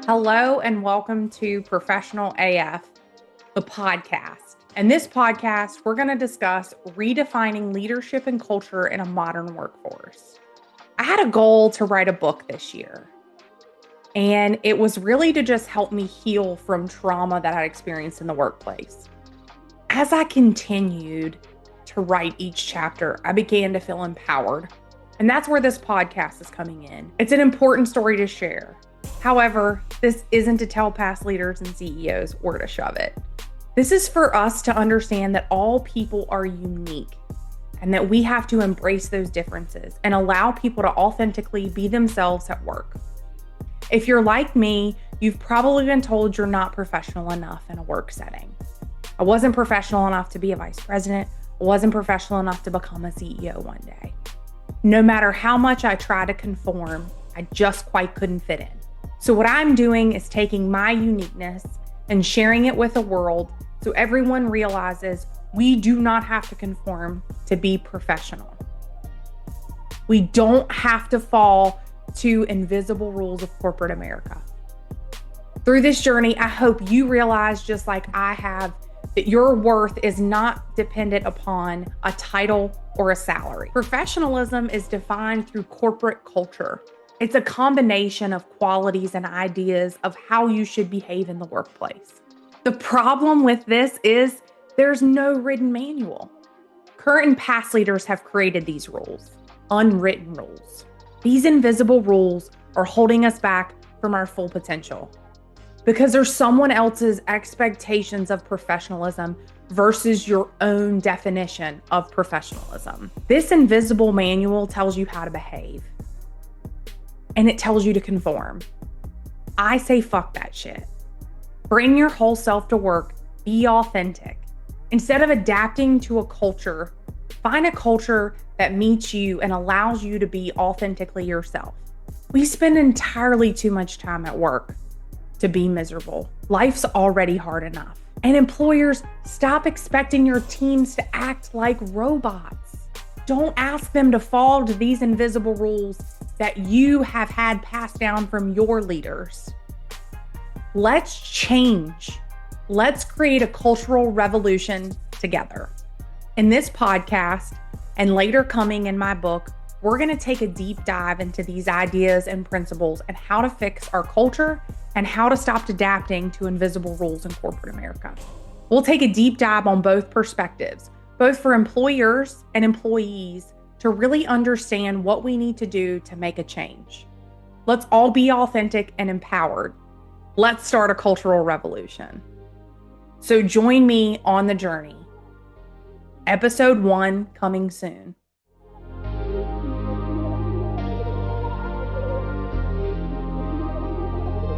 Hello and welcome to Professional AF, the podcast. In this podcast, we're going to discuss redefining leadership and culture in a modern workforce. I had a goal to write a book this year, and it was really to just help me heal from trauma that I experienced in the workplace. As I continued to write each chapter, I began to feel empowered, and that's where this podcast is coming in. It's an important story to share. However, this isn't to tell past leaders and CEOs where to shove it. This is for us to understand that all people are unique and that we have to embrace those differences and allow people to authentically be themselves at work. If you're like me, you've probably been told you're not professional enough in a work setting. I wasn't professional enough to be a vice president. I wasn't professional enough to become a CEO one day. No matter how much I tried to conform, I just quite couldn't fit in. So what I'm doing is taking my uniqueness and sharing it with the world so everyone realizes we do not have to conform to be professional. We don't have to fall to invisible rules of corporate America. Through this journey, I hope you realize, just like I have, that your worth is not dependent upon a title or a salary. Professionalism is defined through corporate culture. It's a combination of qualities and ideas of how you should behave in the workplace. The problem with this is there's no written manual. Current and past leaders have created these rules, unwritten rules. These invisible rules are holding us back from our full potential because there's someone else's expectations of professionalism versus your own definition of professionalism. This invisible manual tells you how to behave. And it tells you to conform. I say fuck that shit. Bring your whole self to work. Be authentic. Instead of adapting to a culture, find a culture that meets you and allows you to be authentically yourself. We spend entirely too much time at work to be miserable. Life's already hard enough. And employers, stop expecting your teams to act like robots. Don't ask them to fall to these invisible rules that you have had passed down from your leaders. Let's change. Let's create a cultural revolution together. In this podcast, and later coming in my book, we're going to take a deep dive into these ideas and principles and how to fix our culture and how to stop adapting to invisible rules in corporate America. We'll take a deep dive on both perspectives, both for employers and employees, to really understand what we need to do to make a change. Let's all be authentic and empowered. Let's start a cultural revolution. So join me on the journey. Episode 1 coming soon.